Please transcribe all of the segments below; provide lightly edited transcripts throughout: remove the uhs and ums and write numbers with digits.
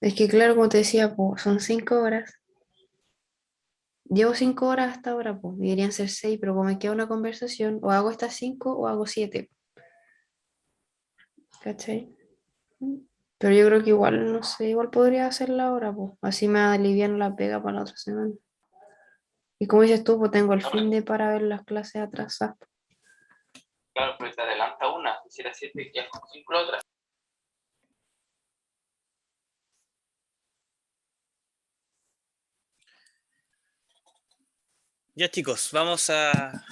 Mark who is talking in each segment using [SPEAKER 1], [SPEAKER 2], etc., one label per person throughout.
[SPEAKER 1] Es que claro, como te decía, pues, son 5 horas. Llevo 5 horas hasta ahora, pues, deberían ser 6, pero como me queda una conversación, o hago estas 5 o hago 7, ¿cachai? Pero yo creo que igual, no sé, igual podría hacerla ahora, pues. Así me alivian la pega para la otra semana. Y como dices tú, pues tengo el fin de para ver las clases atrasadas.
[SPEAKER 2] Claro, pero te adelanta una, si era 7, ya con 5 la otra. Ya chicos, vamos a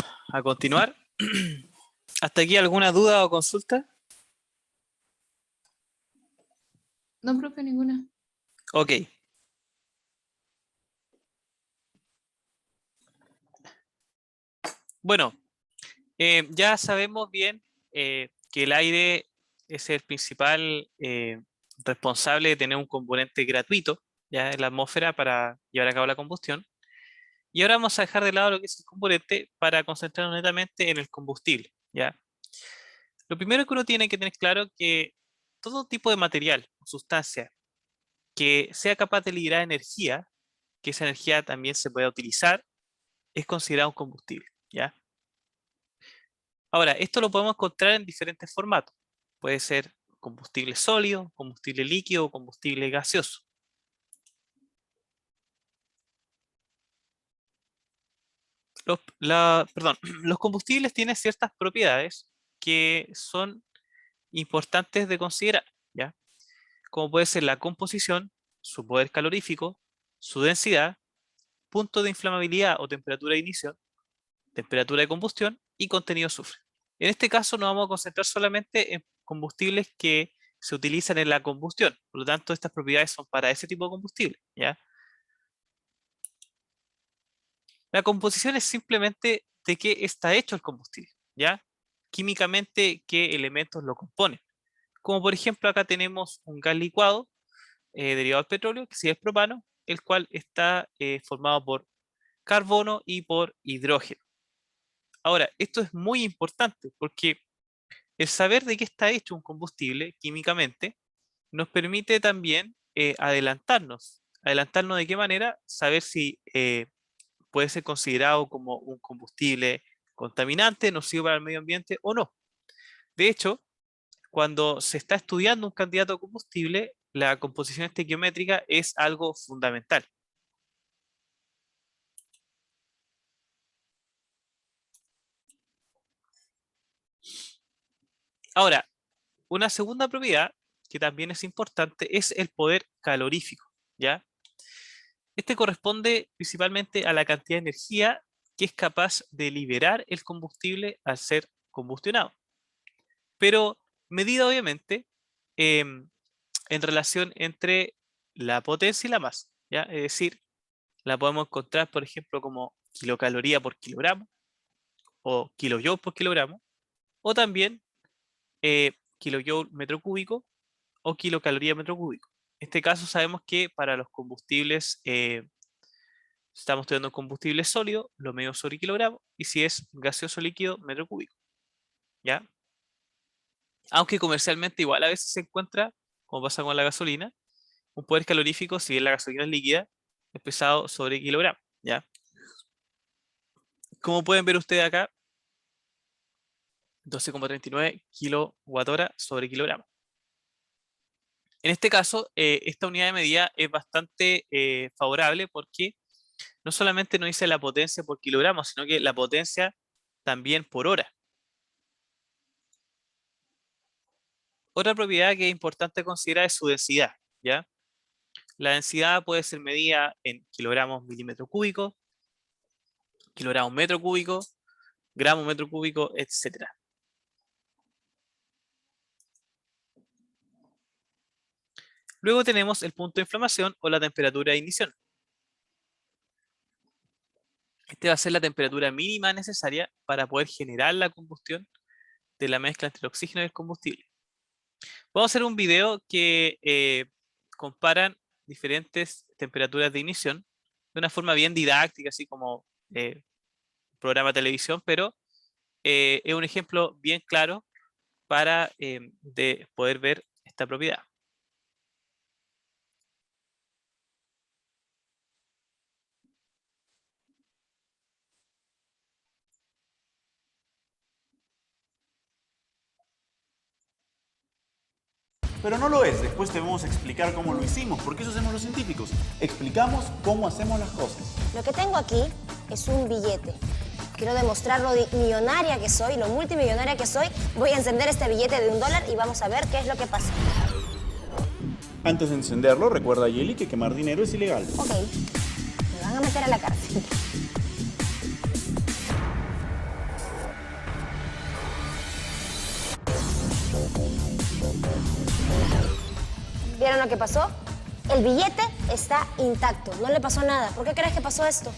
[SPEAKER 2] continuar. ¿Hasta aquí alguna duda o consulta?
[SPEAKER 3] No, profe, ninguna.
[SPEAKER 2] Ok. Bueno, ya sabemos bien que el aire es el principal responsable de tener un componente gratuito ya en la atmósfera para llevar a cabo la combustión. Y ahora vamos a dejar de lado lo que es el componente para concentrarnos netamente en el combustible, ¿ya? Lo primero que uno tiene que tener claro que todo tipo de material o sustancia que sea capaz de liberar energía, que esa energía también se pueda utilizar, es considerado un combustible, ¿ya? Ahora, esto lo podemos encontrar en diferentes formatos. Puede ser combustible sólido, combustible líquido o combustible gaseoso. Perdón, los combustibles tienen ciertas propiedades que son importantes de considerar, ¿ya? Como puede ser la composición, su poder calorífico, su densidad, punto de inflamabilidad o temperatura de inicio, temperatura de combustión y contenido de azufre. En este caso nos vamos a concentrar solamente en combustibles que se utilizan en la combustión. Por lo tanto, estas propiedades son para ese tipo de combustible, ¿ya? La composición es simplemente de qué está hecho el combustible, ¿ya? Químicamente, qué elementos lo componen. Como por ejemplo, acá tenemos un gas licuado derivado del petróleo, que sí es propano, el cual está formado por carbono y por hidrógeno. Ahora, esto es muy importante porque el saber de qué está hecho un combustible químicamente nos permite también adelantarnos. ¿Adelantarnos de qué manera? Saber si puede ser considerado como un combustible contaminante, nocivo para el medio ambiente o no. De hecho, cuando se está estudiando un candidato a combustible, la composición estequiométrica es algo fundamental. Ahora, una segunda propiedad que también es importante es el poder calorífico, ¿ya? Este corresponde principalmente a la cantidad de energía que es capaz de liberar el combustible al ser combustionado, pero medida obviamente en relación entre la potencia y la masa, ¿ya? Es decir, la podemos encontrar, por ejemplo, como kilocaloría por kilogramo o kilojoule por kilogramo, o también kilojoule metro cúbico o kilocaloría metro cúbico. En este caso sabemos que para los combustibles estamos teniendo combustible sólido, lo medimos sobre kilogramo, y si es gaseoso líquido, metro cúbico, ¿ya? Aunque comercialmente igual a veces se encuentra, como pasa con la gasolina, un poder calorífico, si bien la gasolina es líquida, es pesado sobre kilogramo, ¿ya? Como pueden ver ustedes acá, 12,39 kWh sobre kilogramo. En este caso, esta unidad de medida es bastante favorable porque no solamente nos dice la potencia por kilogramo, sino que la potencia también por hora. Otra propiedad que es importante considerar es su densidad, ¿ya? La densidad puede ser medida en kilogramos milímetro cúbico, kilogramos metro cúbico, gramos metro cúbico, etc. Luego tenemos el punto de inflamación o la temperatura de ignición. Este va a ser la temperatura mínima necesaria para poder generar la combustión de la mezcla entre el oxígeno y el combustible. Vamos a hacer un video que comparan diferentes temperaturas de ignición de una forma bien didáctica, así como programa de televisión, pero es un ejemplo bien claro para de poder ver esta propiedad.
[SPEAKER 4] Pero no lo es, después te vamos a explicar cómo lo hicimos, porque eso hacemos los científicos. Explicamos cómo hacemos las cosas.
[SPEAKER 5] Lo que tengo aquí es un billete. Quiero demostrar lo millonaria que soy, lo multimillonaria que soy. Voy a encender este billete de $1 y vamos a ver qué es lo que pasa.
[SPEAKER 4] Antes de encenderlo, recuerda, Yeli, que quemar dinero es ilegal.
[SPEAKER 5] Ok, me van a meter a la cárcel. ¿Vieron lo que pasó? El billete está intacto, no le pasó nada. ¿Por qué crees que pasó esto?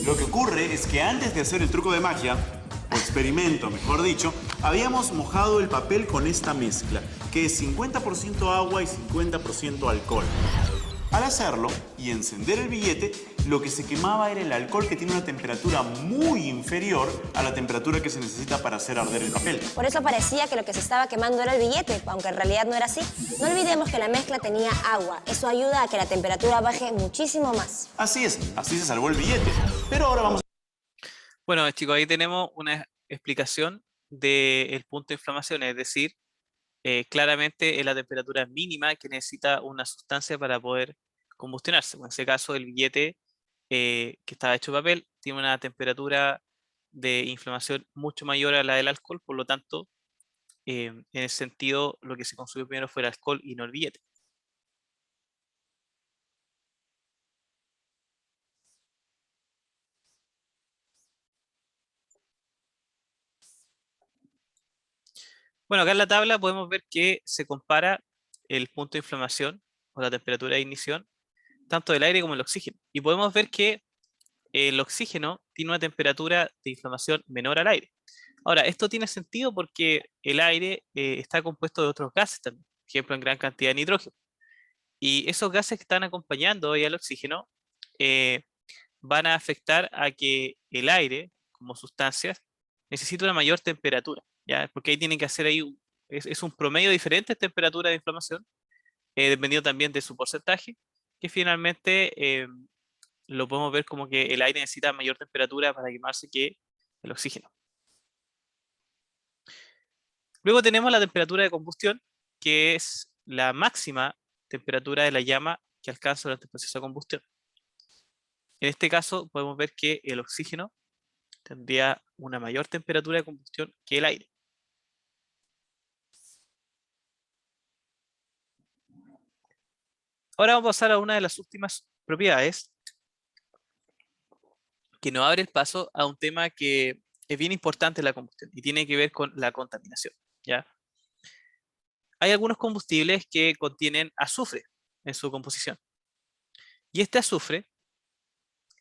[SPEAKER 4] Lo que ocurre es que antes de hacer el truco de magia, o experimento, mejor dicho, habíamos mojado el papel con esta mezcla, que es 50% agua y 50% alcohol. Al hacerlo y encender el billete, lo que se quemaba era el alcohol, que tiene una temperatura muy inferior a la temperatura que se necesita para hacer arder el papel.
[SPEAKER 5] Por eso parecía que lo que se estaba quemando era el billete, aunque en realidad no era así. No olvidemos que la mezcla tenía agua. Eso ayuda a que la temperatura baje muchísimo más.
[SPEAKER 4] Así es, así se salvó el billete. Pero ahora vamos
[SPEAKER 2] Bueno, chicos, ahí tenemos una explicación del punto de inflamación, es decir, claramente es la temperatura mínima que necesita una sustancia para poder combustionarse. En ese caso, el billete que estaba hecho de papel tiene una temperatura de inflamación mucho mayor a la del alcohol, por lo tanto, en ese sentido, lo que se consumió primero fue el alcohol y no el billete. Bueno, acá en la tabla podemos ver que se compara el punto de inflamación o la temperatura de ignición tanto del aire como del oxígeno. Y podemos ver que el oxígeno tiene una temperatura de inflamación menor al aire. Ahora, esto tiene sentido porque el aire está compuesto de otros gases también, por ejemplo, en gran cantidad de nitrógeno. Y esos gases que están acompañando hoy al oxígeno van a afectar a que el aire, como sustancias, necesita una mayor temperatura, ¿ya? Porque ahí tienen que hacer ahí, es un promedio de diferentes temperaturas de inflamación, dependiendo también de su porcentaje, que finalmente lo podemos ver como que el aire necesita mayor temperatura para quemarse que el oxígeno. Luego tenemos la temperatura de combustión, que es la máxima temperatura de la llama que alcanza durante el proceso de combustión. En este caso podemos ver que el oxígeno tendría una mayor temperatura de combustión que el aire. Ahora vamos a pasar a una de las últimas propiedades que nos abre el paso a un tema que es bien importante en la combustión y tiene que ver con la contaminación, ¿ya? Hay algunos combustibles que contienen azufre en su composición. Y este azufre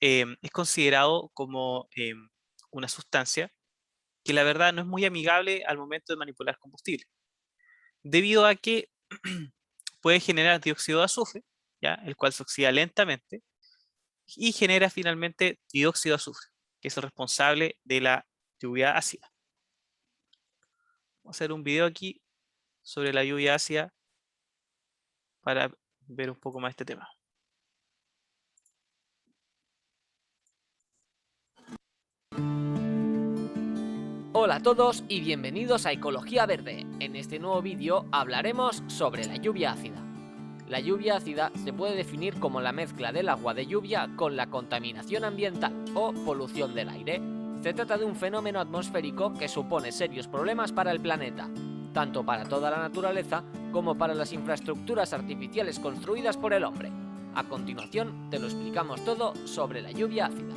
[SPEAKER 2] es considerado como una sustancia que la verdad no es muy amigable al momento de manipular combustible, debido a que puede generar dióxido de azufre, ¿ya? El cual se oxida lentamente y genera finalmente dióxido de azufre, que es el responsable de la lluvia ácida. Vamos a hacer un video aquí sobre la lluvia ácida para ver un poco más este tema.
[SPEAKER 6] Hola a todos y bienvenidos a Ecología Verde. En este nuevo vídeo hablaremos sobre la lluvia ácida. La lluvia ácida se puede definir como la mezcla del agua de lluvia con la contaminación ambiental o polución del aire. Se trata de un fenómeno atmosférico que supone serios problemas para el planeta, tanto para toda la naturaleza como para las infraestructuras artificiales construidas por el hombre. A continuación te lo explicamos todo sobre la lluvia ácida.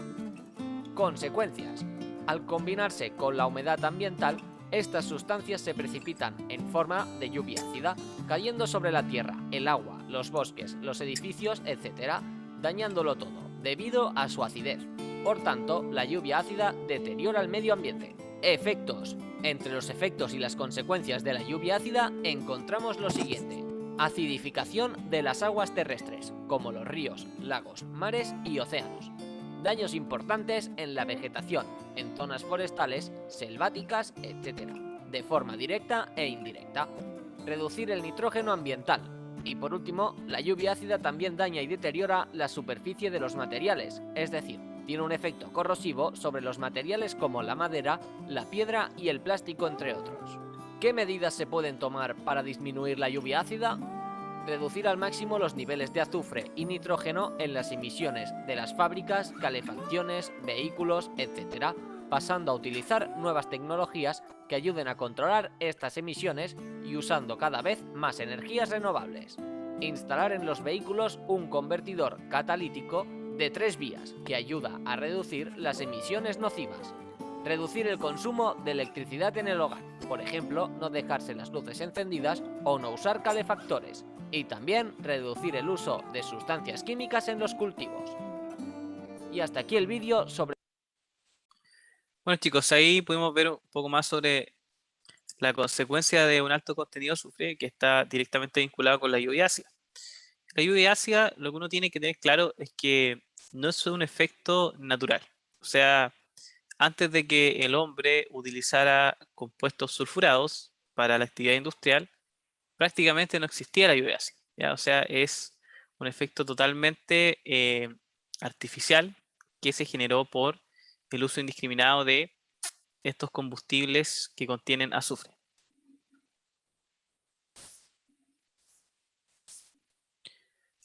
[SPEAKER 6] Consecuencias. Al combinarse con la humedad ambiental, estas sustancias se precipitan en forma de lluvia ácida, cayendo sobre la tierra, el agua, los bosques, los edificios, etc., dañándolo todo, debido a su acidez. Por tanto, la lluvia ácida deteriora el medio ambiente. Efectos. Entre los efectos y las consecuencias de la lluvia ácida encontramos lo siguiente. Acidificación de las aguas terrestres, como los ríos, lagos, mares y océanos. Daños importantes en la vegetación, en zonas forestales, selváticas, etc., de forma directa e indirecta. Reducir el nitrógeno ambiental. Y por último, la lluvia ácida también daña y deteriora la superficie de los materiales, es decir, tiene un efecto corrosivo sobre los materiales como la madera, la piedra y el plástico, entre otros. ¿Qué medidas se pueden tomar para disminuir la lluvia ácida? Reducir al máximo los niveles de azufre y nitrógeno en las emisiones de las fábricas, calefacciones, vehículos, etc., pasando a utilizar nuevas tecnologías que ayuden a controlar estas emisiones y usando cada vez más energías renovables. Instalar en los vehículos un convertidor catalítico de 3 vías que ayuda a reducir las emisiones nocivas. Reducir el consumo de electricidad en el hogar, por ejemplo, no dejarse las luces encendidas o no usar calefactores. Y también reducir el uso de sustancias químicas en los cultivos. Y hasta aquí el vídeo sobre...
[SPEAKER 2] Bueno, chicos, ahí pudimos ver un poco más sobre la consecuencia de un alto contenido de azufre que está directamente vinculado con la lluvia ácida. La lluvia ácida, lo que uno tiene que tener claro es que no es un efecto natural. O sea, antes de que el hombre utilizara compuestos sulfurados para la actividad industrial, prácticamente no existía la lluvia ácida, ¿ya? O sea, es un efecto totalmente artificial que se generó por el uso indiscriminado de estos combustibles que contienen azufre.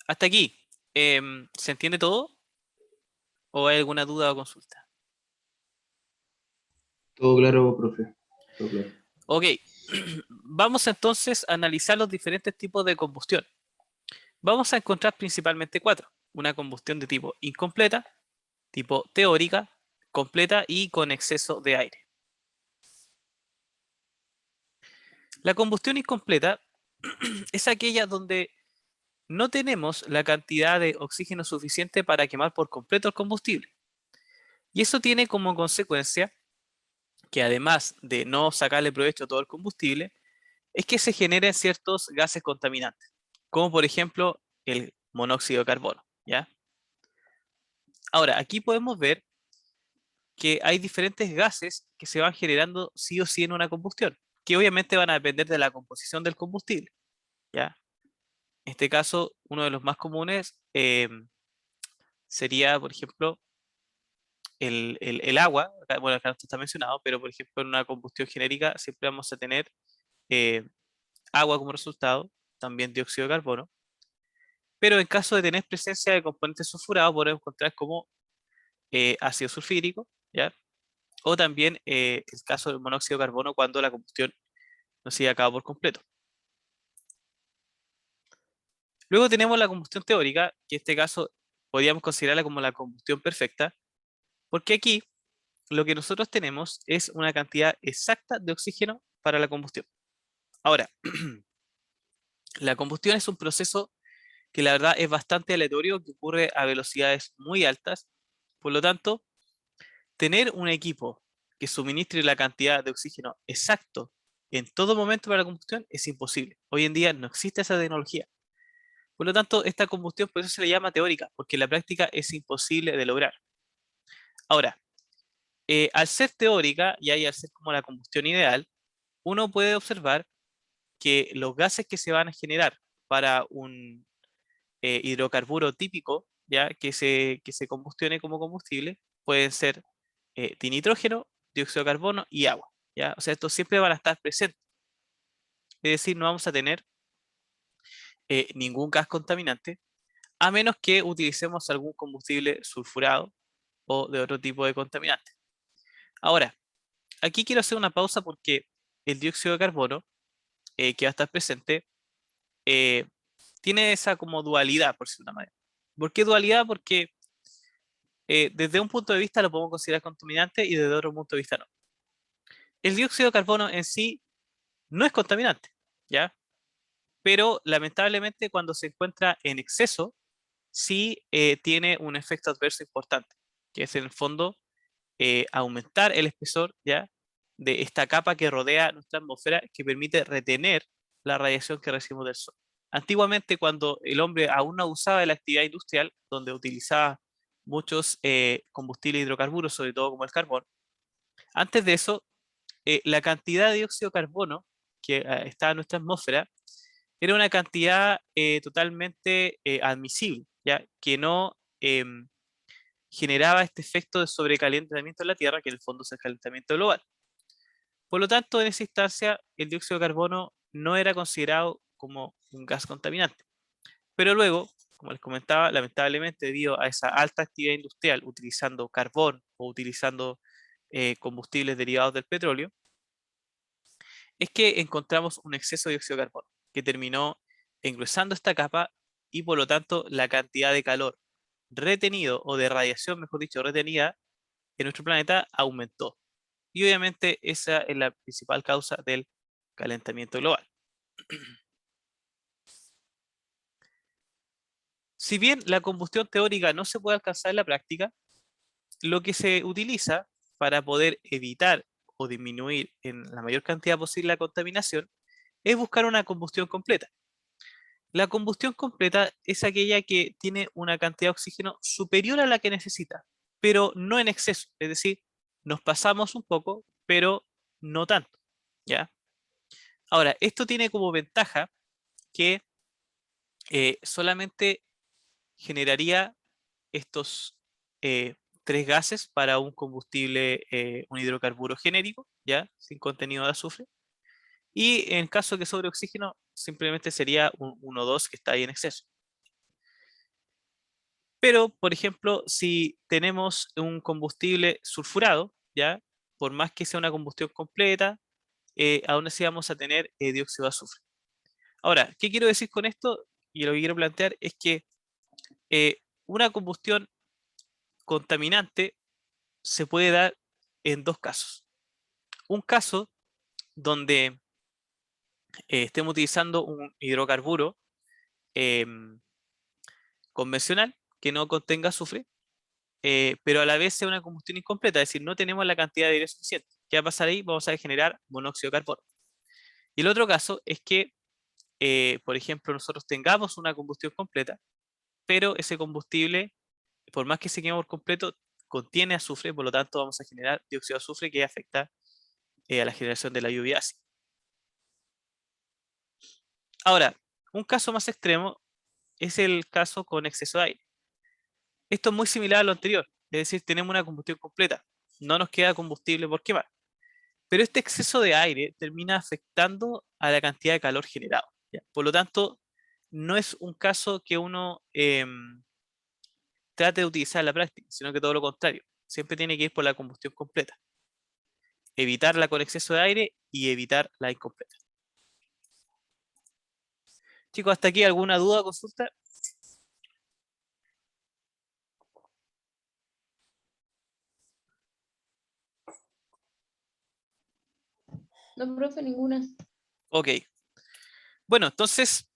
[SPEAKER 2] Hasta aquí, ¿se entiende todo? ¿O hay alguna duda o consulta?
[SPEAKER 7] Todo claro, profe. Todo claro.
[SPEAKER 2] Ok, vamos entonces a analizar los diferentes tipos de combustión. Vamos a encontrar principalmente 4. Una combustión de tipo incompleta, tipo teórica, completa y con exceso de aire. La combustión incompleta es aquella donde no tenemos la cantidad de oxígeno suficiente para quemar por completo el combustible. Y eso tiene como consecuencia que además de no sacarle provecho a todo el combustible, es que se generen ciertos gases contaminantes, como por ejemplo el monóxido de carbono, ¿ya? Ahora, aquí podemos ver que hay diferentes gases que se van generando sí o sí en una combustión, que obviamente van a depender de la composición del combustible, ¿ya? En este caso, uno de los más comunes sería, por ejemplo, el agua. Bueno, acá no está mencionado, pero por ejemplo, en una combustión genérica siempre vamos a tener agua como resultado, también dióxido de carbono. Pero en caso de tener presencia de componentes sulfurados, podemos encontrar como ácido sulfídrico, ¿ya? O también el caso del monóxido de carbono cuando la combustión no se lleva a cabo por completo. Luego tenemos la combustión teórica, que en este caso podríamos considerarla como la combustión perfecta, porque aquí lo que nosotros tenemos es una cantidad exacta de oxígeno para la combustión. Ahora, la combustión es un proceso que la verdad es bastante aleatorio, que ocurre a velocidades muy altas. Por lo tanto, tener un equipo que suministre la cantidad de oxígeno exacto en todo momento para la combustión es imposible. Hoy en día no existe esa tecnología. Por lo tanto, esta combustión por eso se le llama teórica, porque en la práctica es imposible de lograr. Ahora, al ser teórica y al ser como la combustión ideal, uno puede observar que los gases que se van a generar para un hidrocarburo típico, ya que se combustione como combustible, pueden ser dinitrógeno, dióxido de carbono y agua, ¿ya? O sea, estos siempre van a estar presentes. Es decir, no vamos a tener ningún gas contaminante, a menos que utilicemos algún combustible sulfurado o de otro tipo de contaminante. Ahora, aquí quiero hacer una pausa porque el dióxido de carbono, que va a estar presente, tiene esa como dualidad, por decirlo de una manera. ¿Por qué dualidad? Porque desde un punto de vista lo podemos considerar contaminante y desde otro punto de vista no. El dióxido de carbono en sí no es contaminante, ¿ya? Pero lamentablemente cuando se encuentra en exceso, sí tiene un efecto adverso importante, que es en el fondo aumentar el espesor, ¿ya?, de esta capa que rodea nuestra atmósfera, que permite retener la radiación que recibimos del sol. Antiguamente, cuando el hombre aún no usaba de la actividad industrial, donde utilizaba muchos combustibles hidrocarburos, sobre todo como el carbón, antes de eso, la cantidad de dióxido de carbono que estaba en nuestra atmósfera era una cantidad totalmente admisible, ¿ya?, que no generaba este efecto de sobrecalentamiento en la Tierra, que en el fondo es el calentamiento global. Por lo tanto, en esa instancia, el dióxido de carbono no era considerado como un gas contaminante. Pero luego, como les comentaba, lamentablemente debido a esa alta actividad industrial utilizando carbón o utilizando combustibles derivados del petróleo, es que encontramos un exceso de dióxido de carbono que terminó engruesando esta capa y por lo tanto la cantidad de calor retenido o de radiación, mejor dicho, retenida en nuestro planeta aumentó. Y obviamente esa es la principal causa del calentamiento global. Si bien la combustión teórica no se puede alcanzar en la práctica, lo que se utiliza para poder evitar o disminuir en la mayor cantidad posible la contaminación es buscar una combustión completa. La combustión completa es aquella que tiene una cantidad de oxígeno superior a la que necesita, pero no en exceso. Es decir, nos pasamos un poco, pero no tanto. ¿Ya? Ahora, esto tiene como ventaja que solamente generaría estos tres gases para un combustible, un hidrocarburo genérico, ¿ya? Sin contenido de azufre. Y en caso que sobre oxígeno, simplemente sería un 1,2 que está ahí en exceso. Pero, por ejemplo, si tenemos un combustible sulfurado, ¿ya? Por más que sea una combustión completa, aún así vamos a tener dióxido de azufre. Ahora, ¿qué quiero decir con esto? Y lo que quiero plantear es que una combustión contaminante se puede dar en dos casos. Un caso donde estemos utilizando un hidrocarburo convencional que no contenga azufre, pero a la vez sea una combustión incompleta, es decir, no tenemos la cantidad de aire suficiente. ¿Qué va a pasar ahí? Vamos a generar monóxido de carbono. Y el otro caso es que, por ejemplo, nosotros tengamos una combustión completa, pero ese combustible, por más que se queme por completo, contiene azufre, por lo tanto vamos a generar dióxido de azufre que afecta a la generación de la lluvia ácida. Ahora, un caso más extremo es el caso con exceso de aire. Esto es muy similar a lo anterior, es decir, tenemos una combustión completa, no nos queda combustible por quemar. Pero este exceso de aire termina afectando a la cantidad de calor generado, ¿ya? Por lo tanto, no es un caso que uno trate de utilizar en la práctica, sino que todo lo contrario. Siempre tiene que ir por la combustión completa. Evitarla con exceso de aire y evitar la incompleta. Chicos, ¿hasta aquí alguna duda o consulta?
[SPEAKER 3] No, profe, ninguna.
[SPEAKER 2] Ok. Bueno, entonces,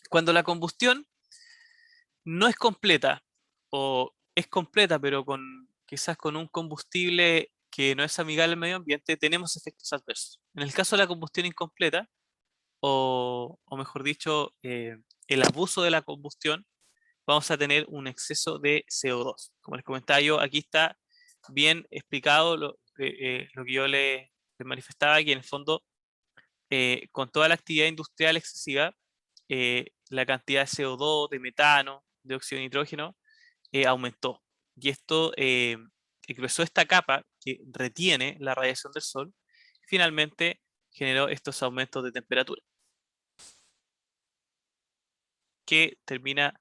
[SPEAKER 2] cuando la combustión no es completa o es completa pero quizás con un combustible que no es amigable al medio ambiente, tenemos efectos adversos. En el caso de la combustión incompleta, o mejor dicho, el abuso de la combustión, vamos a tener un exceso de CO2. Como les comentaba yo, aquí está bien explicado lo que yo les manifestaba, que en el fondo, con toda la actividad industrial excesiva, la cantidad de CO2, de metano, de óxido de nitrógeno, aumentó. Y esto ingresó esta capa que retiene la radiación del sol, finalmente generó estos aumentos de temperatura, que termina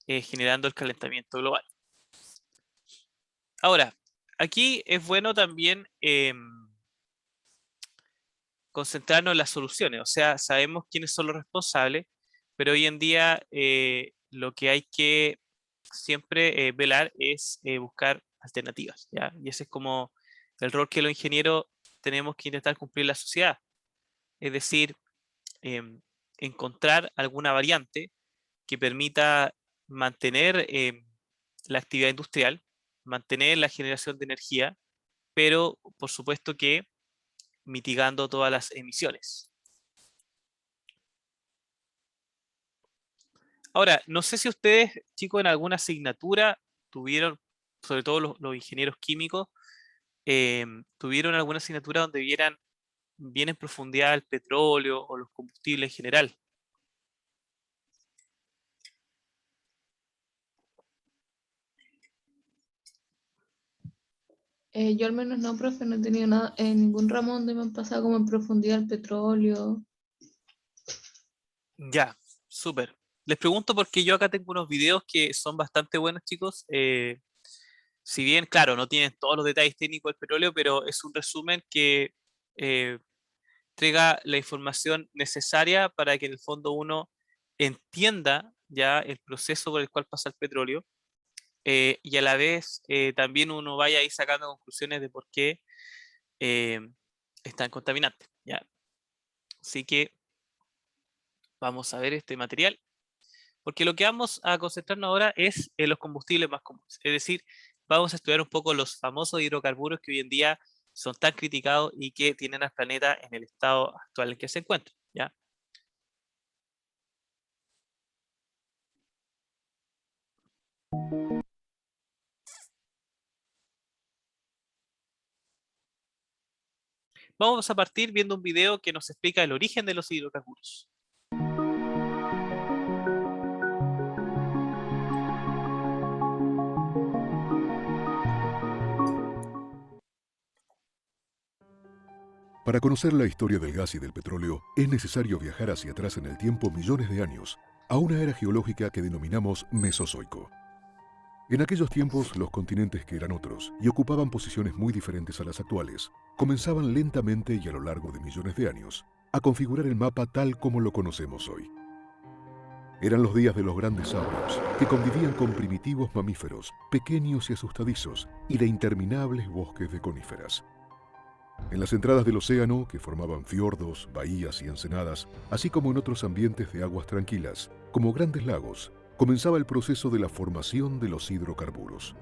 [SPEAKER 2] generando el calentamiento global. Ahora, aquí es bueno también concentrarnos en las soluciones, o sea, sabemos quiénes son los responsables, pero hoy en día lo que hay que siempre velar es buscar alternativas, ¿ya? Y ese es como el rol que los ingenieros tenemos que intentar cumplir en la sociedad, es decir, encontrar alguna variante que permita mantener la actividad industrial, mantener la generación de energía, pero por supuesto que mitigando todas las emisiones. Ahora, no sé si ustedes, chicos, en alguna asignatura tuvieron, sobre todo los ingenieros químicos, tuvieron alguna asignatura donde vieran bien en profundidad el petróleo o los combustibles en general.
[SPEAKER 3] Yo al menos no, profe, no he tenido nada, ningún ramo donde me han pasado como en profundidad el petróleo.
[SPEAKER 2] Ya, súper. Les pregunto porque yo acá tengo unos videos que son bastante buenos, chicos. Si bien, claro, no tienen todos los detalles técnicos del petróleo, pero es un resumen que eh, entrega la información necesaria para que en el fondo uno entienda ya el proceso por el cual pasa el petróleo, y a la vez también uno vaya ahí sacando conclusiones de por qué eh, están contaminantes, ¿ya? Así que vamos a ver este material, porque lo que vamos a concentrarnos ahora es en los combustibles más comunes. Es decir, vamos a estudiar un poco los famosos hidrocarburos que hoy en día son tan criticados y que tienen al planeta en el estado actual en que se encuentra, ¿ya? Vamos a partir viendo un video que nos explica el origen de los hidrocarburos.
[SPEAKER 8] Para conocer la historia del gas y del petróleo, es necesario viajar hacia atrás en el tiempo millones de años, a una era geológica que denominamos Mesozoico. En aquellos tiempos, los continentes que eran otros y ocupaban posiciones muy diferentes a las actuales, comenzaban lentamente y a lo largo de millones de años a configurar el mapa tal como lo conocemos hoy. Eran los días de los grandes saurios, que convivían con primitivos mamíferos, pequeños y asustadizos, y de interminables bosques de coníferas. En las entradas del océano, que formaban fiordos, bahías y ensenadas, así como en otros ambientes de aguas tranquilas, como grandes lagos, comenzaba el proceso de la formación de los hidrocarburos.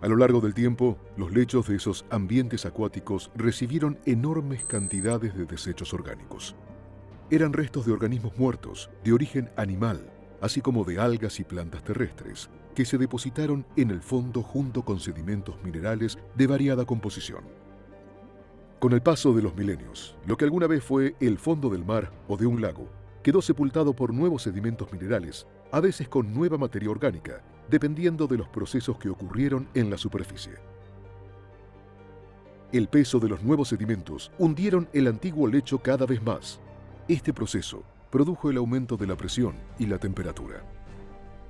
[SPEAKER 8] A lo largo del tiempo, los lechos de esos ambientes acuáticos recibieron enormes cantidades de desechos orgánicos. Eran restos de organismos muertos, de origen animal, así como de algas y plantas terrestres, que se depositaron en el fondo junto con sedimentos minerales de variada composición. Con el paso de los milenios, lo que alguna vez fue el fondo del mar o de un lago, quedó sepultado por nuevos sedimentos minerales, a veces con nueva materia orgánica, dependiendo de los procesos que ocurrieron en la superficie. El peso de los nuevos sedimentos hundieron el antiguo lecho cada vez más. Este proceso produjo el aumento de la presión y la temperatura.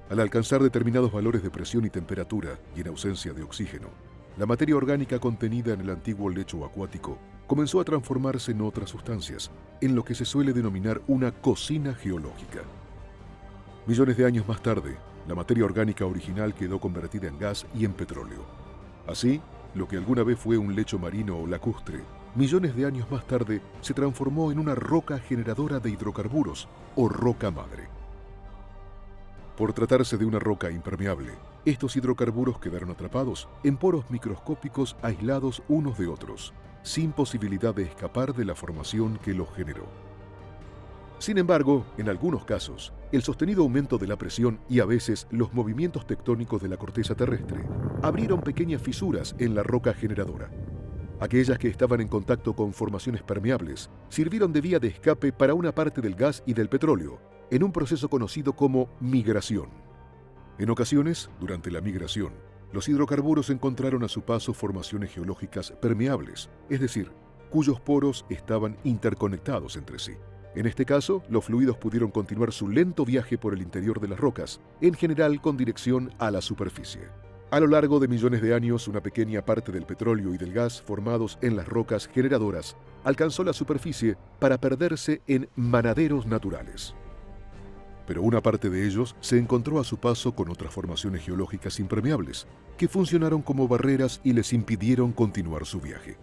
[SPEAKER 8] Al alcanzar determinados valores de presión y temperatura, y en ausencia de oxígeno, la materia orgánica contenida en el antiguo lecho acuático comenzó a transformarse en otras sustancias, en lo que se suele denominar una cocina geológica. Millones de años más tarde, la materia orgánica original quedó convertida en gas y en petróleo. Así, lo que alguna vez fue un lecho marino o lacustre, millones de años más tarde se transformó en una roca generadora de hidrocarburos o roca madre. Por tratarse de una roca impermeable, estos hidrocarburos quedaron atrapados en poros microscópicos aislados unos de otros, sin posibilidad de escapar de la formación que los generó. Sin embargo, en algunos casos, el sostenido aumento de la presión y a veces los movimientos tectónicos de la corteza terrestre abrieron pequeñas fisuras en la roca generadora. Aquellas que estaban en contacto con formaciones permeables sirvieron de vía de escape para una parte del gas y del petróleo, en un proceso conocido como migración. En ocasiones, durante la migración, los hidrocarburos encontraron a su paso formaciones geológicas permeables, es decir, cuyos poros estaban interconectados entre sí. En este caso, los fluidos pudieron continuar su lento viaje por el interior de las rocas, en general con dirección a la superficie. A lo largo de millones de años, una pequeña parte del petróleo y del gas formados en las rocas generadoras alcanzó la superficie para perderse en manaderos naturales. Pero una parte de ellos se encontró a su paso con otras formaciones geológicas impermeables, que funcionaron como barreras y les impidieron continuar su viaje.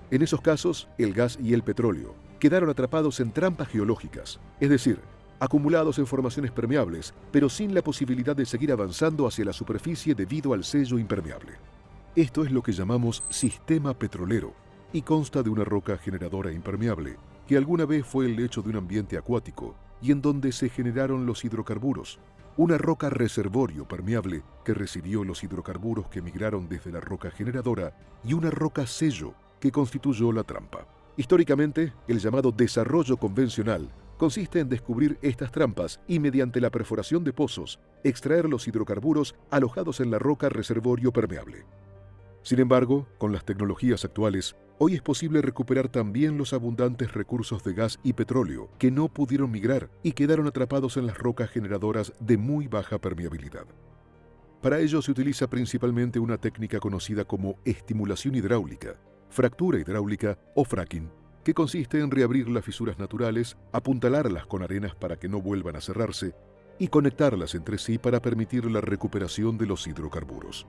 [SPEAKER 8] En esos casos, el gas y el petróleo quedaron atrapados en trampas geológicas, es decir, acumulados en formaciones permeables, pero sin la posibilidad de seguir avanzando hacia la superficie debido al sello impermeable. Esto es lo que llamamos sistema petrolero y consta de una roca generadora impermeable, que alguna vez fue el lecho de un ambiente acuático y en donde se generaron los hidrocarburos, una roca reservorio permeable que recibió los hidrocarburos que migraron desde la roca generadora y una roca sello que constituyó la trampa. Históricamente, el llamado desarrollo convencional consiste en descubrir estas trampas y mediante la perforación de pozos, extraer los hidrocarburos alojados en la roca reservorio permeable. Sin embargo, con las tecnologías actuales, hoy es posible recuperar también los abundantes recursos de gas y petróleo que no pudieron migrar y quedaron atrapados en las rocas generadoras de muy baja permeabilidad. Para ello se utiliza principalmente una técnica conocida como estimulación hidráulica, fractura hidráulica o fracking, que consiste en reabrir las fisuras naturales, apuntalarlas con arenas para que no vuelvan a cerrarse y conectarlas entre sí para permitir la recuperación de los hidrocarburos.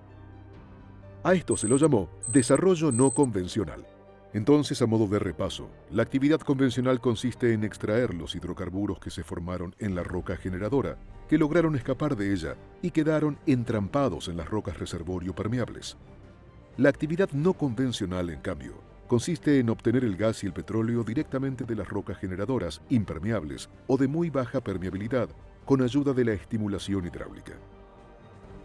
[SPEAKER 8] A esto se lo llamó desarrollo no convencional. Entonces, a modo de repaso, la actividad convencional consiste en extraer los hidrocarburos que se formaron en la roca generadora, que lograron escapar de ella y quedaron entrampados en las rocas reservorio permeables. La actividad no convencional, en cambio, consiste en obtener el gas y el petróleo directamente de las rocas generadoras impermeables o de muy baja permeabilidad con ayuda de la estimulación hidráulica.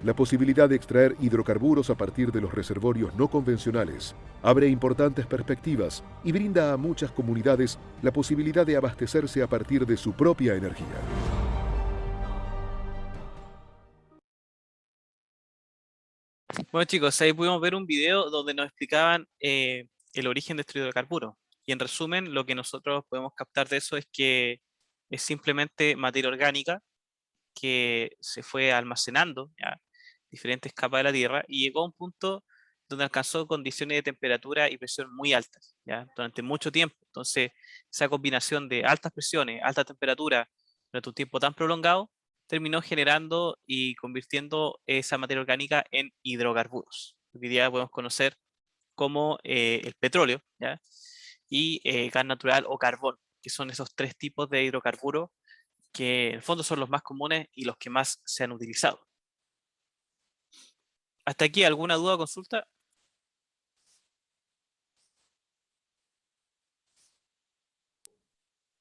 [SPEAKER 8] La posibilidad de extraer hidrocarburos a partir de los reservorios no convencionales abre importantes perspectivas y brinda a muchas comunidades la posibilidad de abastecerse a partir de su propia energía.
[SPEAKER 2] Bueno, chicos, ahí pudimos ver un video donde nos explicaban el origen de estos hidrocarburos. Y en resumen, lo que nosotros podemos captar de eso es que es simplemente materia orgánica que se fue almacenando, ¿ya?, diferentes capas de la Tierra, y llegó a un punto donde alcanzó condiciones de temperatura y presión muy altas, ¿ya?, durante mucho tiempo. Entonces, esa combinación de altas presiones, alta temperatura, durante un tiempo tan prolongado, terminó generando y convirtiendo esa materia orgánica en hidrocarburos, que hoy día podemos conocer como el petróleo, ¿ya?, y gas natural o carbón, que son esos tres tipos de hidrocarburos que en el fondo son los más comunes y los que más se han utilizado. ¿Hasta aquí alguna duda o consulta?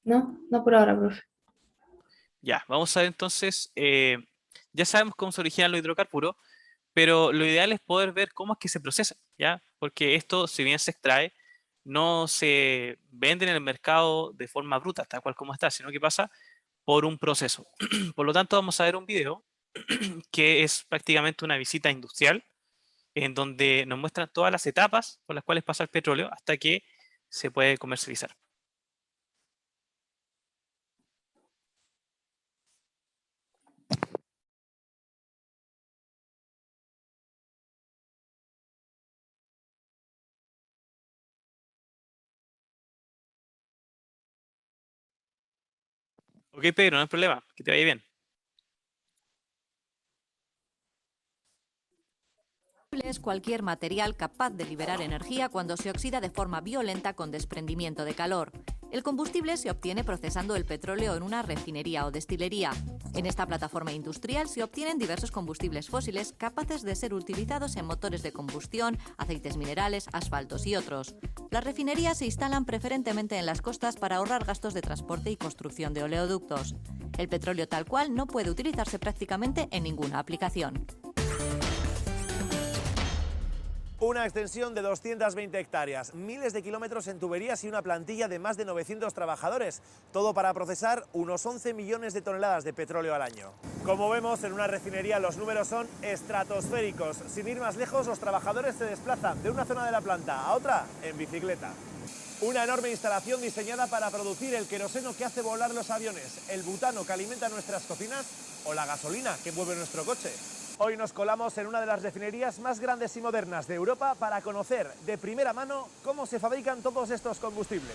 [SPEAKER 1] No, no por ahora, profe.
[SPEAKER 2] Ya, vamos a ver entonces, ya sabemos cómo se originan los hidrocarburos, pero lo ideal es poder ver cómo es que se procesan, ¿ya? Porque esto, si bien se extrae, no se vende en el mercado de forma bruta, tal cual como está, sino que pasa por un proceso. Por lo tanto, vamos a ver un video que es prácticamente una visita industrial, en donde nos muestran todas las etapas por las cuales pasa el petróleo hasta que se puede comercializar. Ok, Pedro, no hay problema, que te vaya bien.
[SPEAKER 9] Es cualquier material capaz de liberar energía cuando se oxida de forma violenta con desprendimiento de calor. El combustible se obtiene procesando el petróleo en una refinería o destilería. En esta plataforma industrial se obtienen diversos combustibles fósiles capaces de ser utilizados en motores de combustión, aceites minerales, asfaltos y otros. Las refinerías se instalan preferentemente en las costas para ahorrar gastos de transporte y construcción de oleoductos. El petróleo tal cual no puede utilizarse prácticamente en ninguna aplicación.
[SPEAKER 10] Una extensión de 220 hectáreas, miles de kilómetros en tuberías y una plantilla de más de 900 trabajadores. Todo para procesar unos 11 millones de toneladas de petróleo al año. Como vemos, en una refinería los números son estratosféricos. Sin ir más lejos, los trabajadores se desplazan de una zona de la planta a otra en bicicleta. Una enorme instalación diseñada para producir el queroseno que hace volar los aviones, el butano que alimenta nuestras cocinas o la gasolina que mueve nuestro coche. Hoy nos colamos en una de las refinerías más grandes y modernas de Europa para conocer de primera mano cómo se fabrican todos estos combustibles.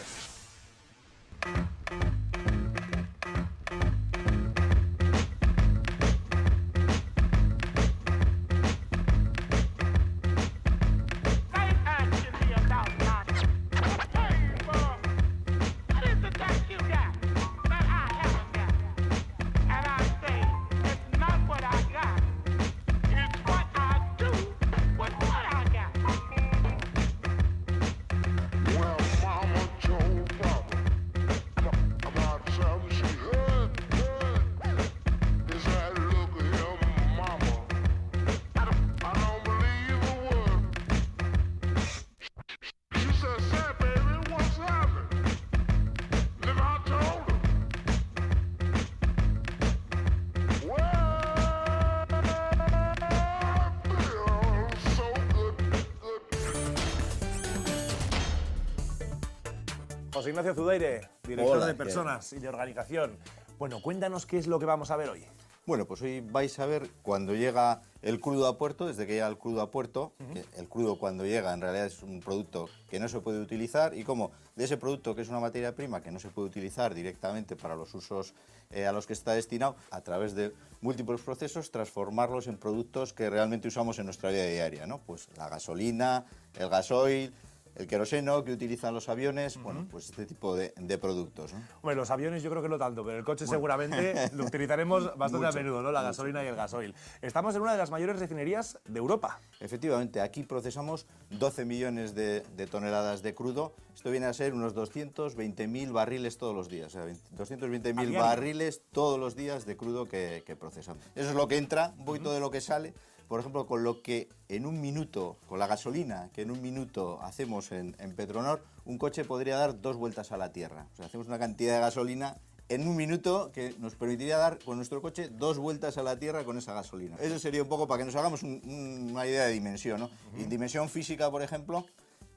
[SPEAKER 10] José Ignacio Zudaire, director
[SPEAKER 11] Hola,
[SPEAKER 10] de
[SPEAKER 11] ¿qué
[SPEAKER 10] personas y de organización. Bueno, cuéntanos qué es lo que vamos a ver hoy.
[SPEAKER 11] Bueno, pues hoy vais a ver cuando llega el crudo a puerto, desde que llega el crudo a puerto, que el crudo cuando llega en realidad es un producto que no se puede utilizar y cómo de ese producto que es una materia prima que no se puede utilizar directamente para los usos a los que está destinado, a través de múltiples procesos transformarlos en productos que realmente usamos en nuestra vida diaria, ¿no? Pues la gasolina, el gasoil, el queroseno que utilizan los aviones, bueno, pues este tipo de productos, ¿no?
[SPEAKER 10] Hombre, los aviones yo creo que no tanto, pero el coche seguramente lo utilizaremos bastante a menudo, ¿no? La gasolina y el gasoil. Estamos en una de las mayores refinerías de Europa.
[SPEAKER 11] Efectivamente, aquí procesamos 12 millones de toneladas de crudo. Esto viene a ser unos 220.000 barriles todos los días. O sea, 220.000 barriles todos los días de crudo que procesamos. Eso es lo que entra, un poquito de lo que sale. Por ejemplo, con lo que en un minuto, con la gasolina que en un minuto hacemos en Petronor, un coche podría dar 2 vueltas a la Tierra. O sea, hacemos una cantidad de gasolina en un minuto que nos permitiría dar con nuestro coche 2 vueltas a la Tierra con esa gasolina. Eso sería un poco para que nos hagamos una idea de dimensión, ¿no? Y en dimensión física, por ejemplo,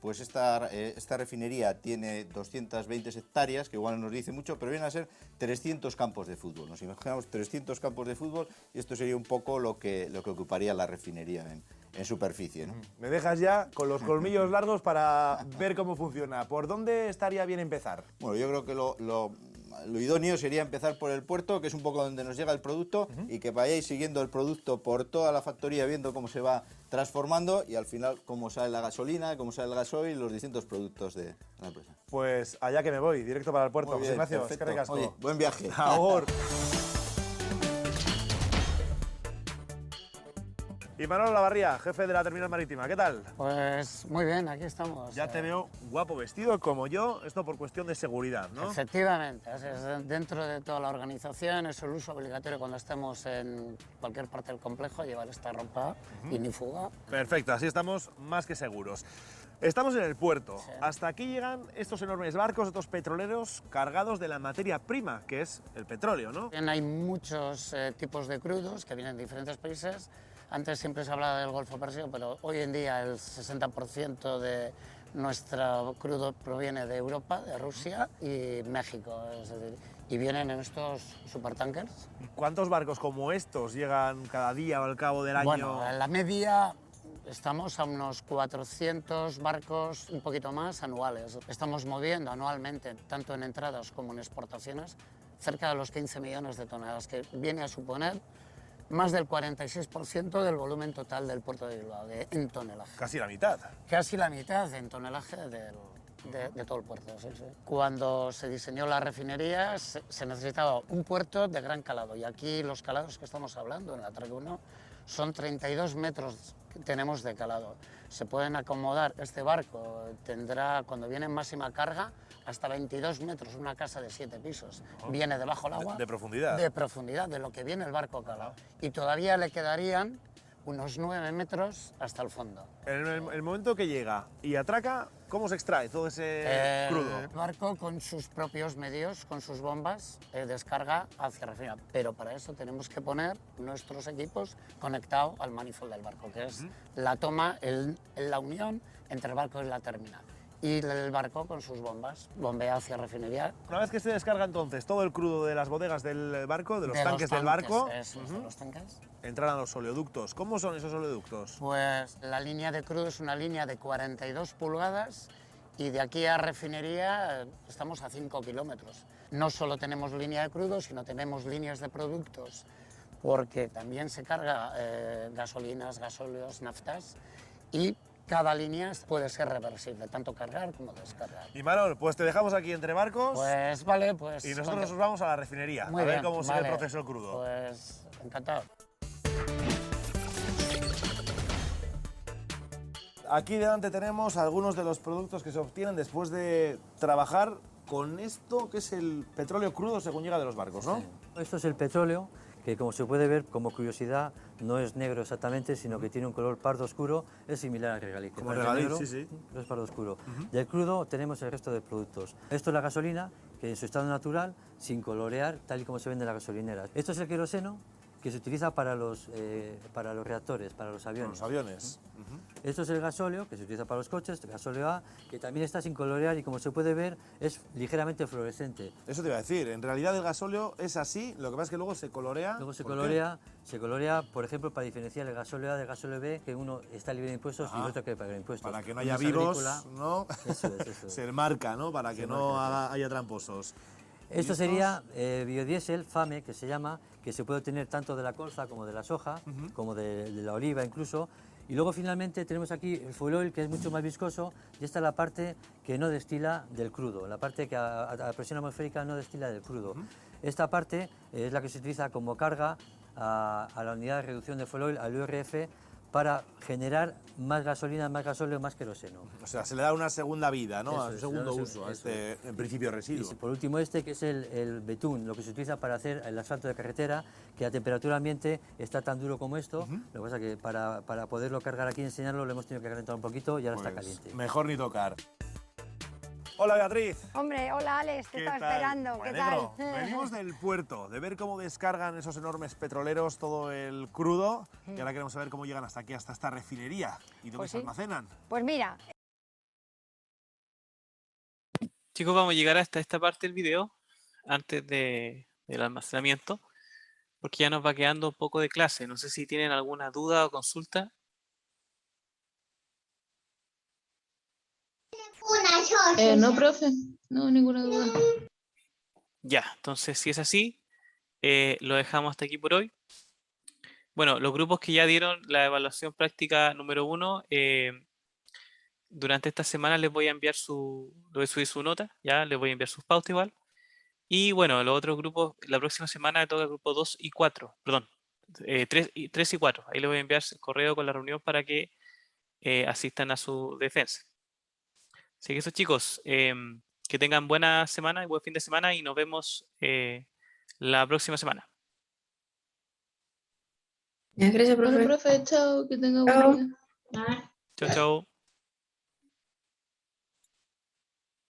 [SPEAKER 11] pues esta refinería tiene 220 hectáreas, que igual no nos dice mucho, pero vienen a ser 300 campos de fútbol. Nos imaginamos 300 campos de fútbol y esto sería un poco lo que ocuparía la refinería en superficie, ¿no?
[SPEAKER 10] Me dejas ya con los colmillos largos para ver cómo funciona. ¿Por dónde estaría bien empezar?
[SPEAKER 11] Bueno, yo creo que lo idóneo sería empezar por el puerto, que es un poco donde nos llega el producto, y que vayáis siguiendo el producto por toda la factoría, viendo cómo se va transformando y al final cómo sale la gasolina, cómo sale el gasoil y los distintos productos de la empresa.
[SPEAKER 10] Pues allá que me voy, directo para el puerto.
[SPEAKER 11] Muy bien,
[SPEAKER 10] José Ignacio,
[SPEAKER 11] perfecto.
[SPEAKER 10] eskerrik asko.
[SPEAKER 11] Oye, buen viaje.
[SPEAKER 10] Agur. Y Manolo Lavarría, jefe de la terminal marítima, ¿qué tal?
[SPEAKER 12] Pues muy bien, aquí estamos.
[SPEAKER 10] Ya te veo guapo vestido como yo, esto por cuestión de seguridad, ¿no?
[SPEAKER 12] Efectivamente, es dentro de toda la organización es el uso obligatorio cuando estemos en cualquier parte del complejo, llevar esta ropa ignífuga.
[SPEAKER 10] Perfecto, así estamos más que seguros. Estamos en el puerto.
[SPEAKER 12] Sí.
[SPEAKER 10] Hasta aquí llegan estos enormes barcos, estos petroleros cargados de la materia prima, que es el petróleo, ¿no?
[SPEAKER 12] También hay muchos tipos de crudos que vienen de diferentes países. Antes siempre se hablaba del Golfo Pérsico, pero hoy en día el 60% de nuestro crudo proviene de Europa, de Rusia y México. Es decir, y vienen en estos supertankers.
[SPEAKER 10] ¿Cuántos barcos como estos llegan cada día o al cabo del año?
[SPEAKER 12] Bueno, en la media estamos a unos 400 barcos, un poquito más, anuales. Estamos moviendo anualmente, tanto en entradas como en exportaciones, cerca de los 15 millones de toneladas, que viene a suponer más del 46% del volumen total del puerto de Bilbao, en tonelaje.
[SPEAKER 10] Casi la mitad.
[SPEAKER 12] Casi la mitad en tonelaje de todo el puerto, sí, sí. Cuando se diseñó la refinería se necesitaba un puerto de gran calado y aquí los calados que estamos hablando en la Track 1 son 32 metros que tenemos de calado. Se pueden acomodar, este barco tendrá cuando viene en máxima carga hasta 22 metros, una casa de 7 pisos. Viene debajo del agua.
[SPEAKER 10] ¿De profundidad?
[SPEAKER 12] De profundidad, de lo que viene el barco calado. Y todavía le quedarían unos 9 metros hasta el fondo.
[SPEAKER 10] En el momento que llega y atraca, ¿cómo se extrae todo ese crudo?
[SPEAKER 12] El barco con sus propios medios, con sus bombas, descarga hacia refinería. Pero para eso tenemos que poner nuestros equipos conectados al manifold del barco, que es la toma, la unión entre el barco y la terminal. Y el barco con sus bombas bombea hacia refinería.
[SPEAKER 10] Una vez que se descarga entonces todo el crudo de las bodegas del barco, de los tanques del barco,
[SPEAKER 12] Eso, de los tanques.
[SPEAKER 10] entran a los oleoductos. ¿Cómo son esos oleoductos?
[SPEAKER 12] Pues la línea de crudo es una línea de 42 pulgadas y de aquí a refinería estamos a 5 kilómetros. No solo tenemos línea de crudo, sino tenemos líneas de productos, porque también se carga gasolinas, gasóleos, naftas y cada línea puede ser reversible, tanto cargar como descargar.
[SPEAKER 10] Y Manol, pues te dejamos aquí entre barcos.
[SPEAKER 12] Pues vale, pues...
[SPEAKER 10] Y nosotros nos vamos a la refinería,
[SPEAKER 12] Muy
[SPEAKER 10] a ver
[SPEAKER 12] bien,
[SPEAKER 10] cómo sigue
[SPEAKER 12] vale.
[SPEAKER 10] el proceso crudo.
[SPEAKER 12] Pues encantado.
[SPEAKER 10] Aquí delante tenemos algunos de los productos que se obtienen después de trabajar con esto que es el petróleo crudo según llega de los barcos, ¿no?
[SPEAKER 13] Sí. Esto es el petróleo, que como se puede ver, como curiosidad, no es negro exactamente, sino que tiene un color pardo oscuro, es similar al regaliz.
[SPEAKER 10] Como el regaliz,
[SPEAKER 13] negro,
[SPEAKER 10] sí, sí.
[SPEAKER 13] pero es pardo oscuro. Del crudo tenemos el resto de productos. Esto es la gasolina, que en su estado natural, sin colorear, tal y como se vende en las gasolineras. Esto es el queroseno, que se utiliza para los reactores, para los aviones.
[SPEAKER 10] Los aviones.
[SPEAKER 13] Esto es el gasóleo, que se utiliza para los coches, el gasóleo A, que también está sin colorear y como se puede ver es ligeramente fluorescente.
[SPEAKER 10] Eso te iba a decir, en realidad el gasóleo es así, lo que pasa es que luego se colorea.
[SPEAKER 13] Luego se colorea, por ejemplo, para diferenciar el gasóleo A del gasóleo B, que uno está libre de impuestos y otro que paga impuestos.
[SPEAKER 10] Para que no haya vivos, ¿no? Se marca, ¿no? Para que no haya tramposos.
[SPEAKER 13] Esto sería biodiesel, FAME, que se llama, que se puede obtener tanto de la colza como de la soja, como de la oliva incluso. Y luego finalmente tenemos aquí el fuel oil, que es mucho más viscoso, y esta es la parte que no destila del crudo, la parte que a presión atmosférica no destila del crudo. Esta parte es la que se utiliza como carga a la unidad de reducción de fuel oil, al URF, para generar más gasolina, más gasóleo, más queroseno.
[SPEAKER 10] O sea, se le da una segunda vida, ¿no?
[SPEAKER 13] Un
[SPEAKER 10] segundo uso a este, en principio, residuo.
[SPEAKER 13] Y por último que es el betún, lo que se utiliza para hacer el asfalto de carretera, que a temperatura ambiente está tan duro como esto. Lo que pasa es que para poderlo cargar aquí y enseñarlo lo hemos tenido que calentar un poquito y ahora está caliente.
[SPEAKER 10] Mejor ni tocar. Hola Beatriz.
[SPEAKER 14] Hombre, hola Alex, te estaba esperando. ¿Qué tal?
[SPEAKER 10] Venimos del puerto, de ver cómo descargan esos enormes petroleros todo el crudo, y ahora queremos saber cómo llegan hasta aquí, hasta esta refinería, y dónde se almacenan.
[SPEAKER 14] Pues mira.
[SPEAKER 2] Chicos, vamos a llegar hasta esta parte del video, antes del almacenamiento, porque ya nos va quedando un poco de clase. No sé si tienen alguna duda o consulta.
[SPEAKER 3] No, profe, no, ninguna duda.
[SPEAKER 2] Ya, entonces si es así, lo dejamos hasta aquí por hoy. Bueno, los grupos que ya dieron la evaluación práctica número 1, durante esta semana les voy a enviar les voy a subir su nota, ya les voy a enviar sus pautas igual. Y bueno, los otros grupos, la próxima semana toca el grupo 2 y 4, perdón, 3 y 4. Ahí les voy a enviar el correo con la reunión para que asistan a su defensa. Así que eso, chicos, que tengan buena semana y buen fin de semana y nos vemos la próxima semana.
[SPEAKER 1] Gracias, profe.
[SPEAKER 3] Bueno, profe, chao, que tenga buen día.
[SPEAKER 2] Chao, chao.